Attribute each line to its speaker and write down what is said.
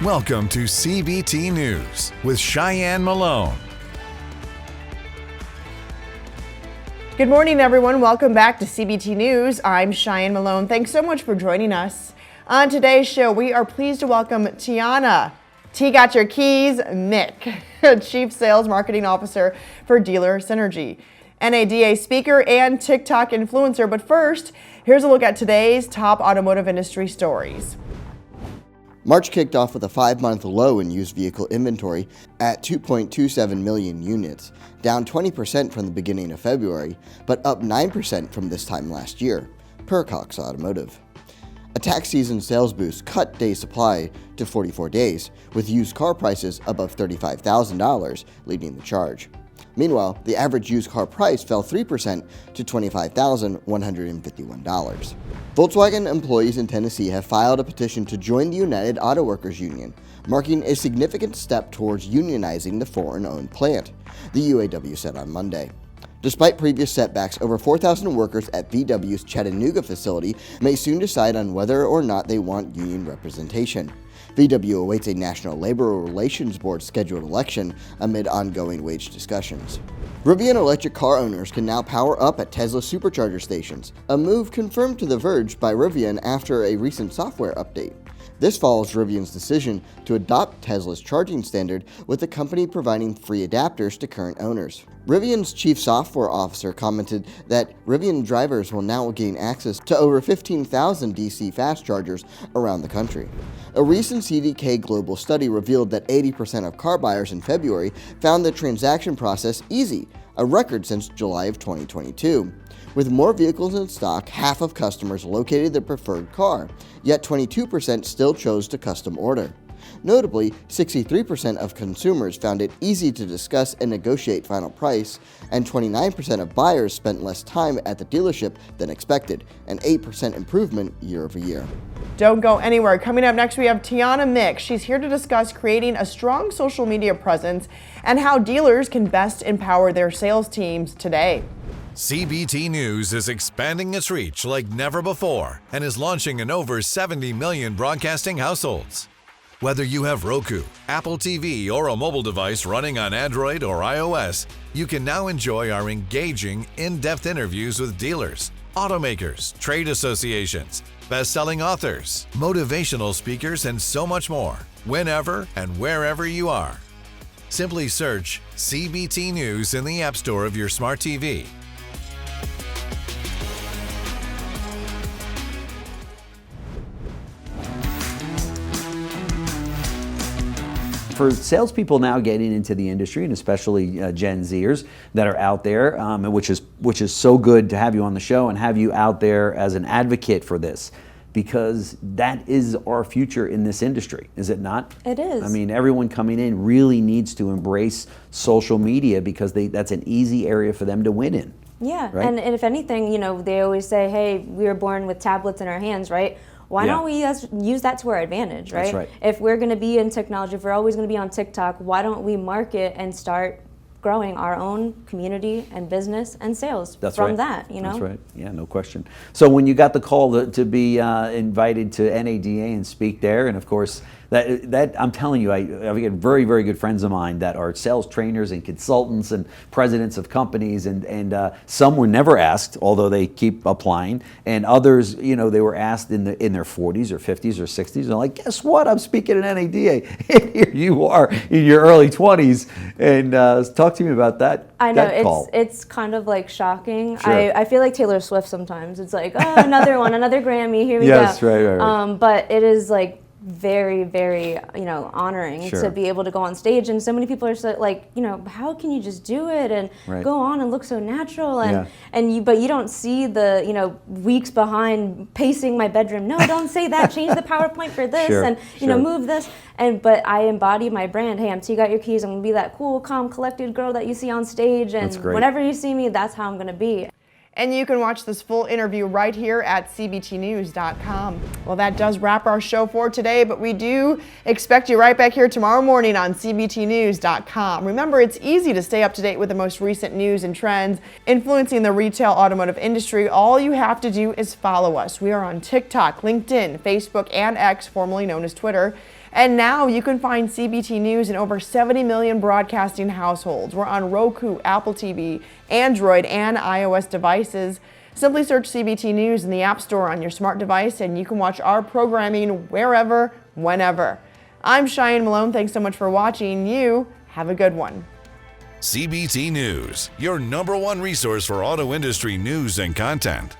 Speaker 1: Welcome to CBT News with Cheyenne Malone.
Speaker 2: Good morning, everyone. Welcome back to CBT News. I'm Cheyenne Malone. Thanks so much for joining us. On today's show, we are pleased to welcome Tiana. T got your keys, Mick, Chief Sales Marketing Officer for Dealer Synergy, NADA speaker and TikTok influencer. But first, here's a look at today's top automotive industry stories.
Speaker 3: March kicked off with a 5-month low in used vehicle inventory at 2.27 million units, down 20% from the beginning of February, but up 9% from this time last year, per Cox Automotive. A tax season sales boost cut day supply to 44 days, with used car prices above $35,000 leading the charge. Meanwhile, the average used car price fell 3% to $25,151. Volkswagen employees in Tennessee have filed a petition to join the United Auto Workers Union, marking a significant step towards unionizing the foreign-owned plant, the UAW said on Monday. Despite previous setbacks, over 4,000 workers at VW's Chattanooga facility may soon decide on whether or not they want union representation. VW awaits a National Labor Relations Board scheduled election amid ongoing wage discussions. Rivian electric car owners can now power up at Tesla supercharger stations, a move confirmed to The Verge by Rivian after a recent software update. This follows Rivian's decision to adopt Tesla's charging standard, with the company providing free adapters to current owners. Rivian's chief software officer commented that Rivian drivers will now gain access to over 15,000 DC fast chargers around the country. A recent CDK global study revealed that 80% of car buyers in February found the transaction process easy, a record since July of 2022. With more vehicles in stock, half of customers located their preferred car, yet 22% still chose to custom order. Notably, 63% of consumers found it easy to discuss and negotiate final price, and 29% of buyers spent less time at the dealership than expected, an 8% improvement year over year.
Speaker 2: Don't go anywhere. Coming up next, we have Tiana Mick. She's here to discuss creating a strong social media presence and how dealers can best empower their sales teams today.
Speaker 1: CBT News is expanding its reach like never before and is launching in over 70 million broadcasting households. Whether you have Roku, Apple TV, or a mobile device running on Android or iOS, you can now enjoy our engaging, in-depth interviews with dealers, automakers, trade associations, best-selling authors, motivational speakers, and so much more, whenever and wherever you are. Simply search CBT News in the App Store of your smart TV.
Speaker 4: For salespeople now getting into the industry, and especially Gen Zers that are out there, which is so good to have you on the show and have you out there as an advocate for this, because that is our future in this industry, is it not?
Speaker 5: It is.
Speaker 4: I mean, everyone coming in really needs to embrace social media because that's an easy area for them to win in.
Speaker 5: Yeah,
Speaker 4: right?
Speaker 5: and if anything, they always say, hey, we were born with tablets in our hands, right? Why don't we use that to our advantage, right?
Speaker 4: That's right.
Speaker 5: If we're going to be in technology, if we're always going to be on TikTok, why don't we market and start growing our own community and business and sales from that,
Speaker 4: That's right. Yeah, no question. So when you got the call to be invited to NADA and speak there, and of course, that I'm telling you, I've got very, very good friends of mine that are sales trainers and consultants and presidents of companies, and some were never asked, although they keep applying, and others, they were asked in their 40s or 50s or 60s, and they're like, guess what? I'm speaking at NADA. Here you are in your early 20s, and talk to me about that.
Speaker 5: I know,
Speaker 4: that call.
Speaker 5: It's kind of like shocking.
Speaker 4: Sure.
Speaker 5: I feel like Taylor Swift sometimes. It's like, oh, another one, another Grammy, here we go.
Speaker 4: Yes, right.
Speaker 5: But it is like very, very, honoring to be able to go on stage. And so many people are so like, how can you just do it and go on and look so natural? And but you don't see the, weeks behind pacing my bedroom. No, don't say that. Change the PowerPoint for this and, move this. But I embody my brand. Hey, I'm T Got Your Keys. I'm going to be that cool, calm, collected girl that you see on stage. And whenever you see me, that's how I'm going to be.
Speaker 2: And you can watch this full interview right here at cbtnews.com. Well, that does wrap our show for today, but we do expect you right back here tomorrow morning on cbtnews.com. Remember, it's easy to stay up to date with the most recent news and trends influencing the retail automotive industry. All you have to do is follow us. We are on TikTok, LinkedIn, Facebook, and X, formerly known as Twitter. And now you can find CBT News in over 70 million broadcasting households. We're on Roku, Apple TV, Android, and iOS devices. Simply search CBT News in the App Store on your smart device, and you can watch our programming wherever, whenever. I'm Cheyenne Malone. Thanks so much for watching. You have a good one.
Speaker 1: CBT News, your #1 resource for auto industry news and content.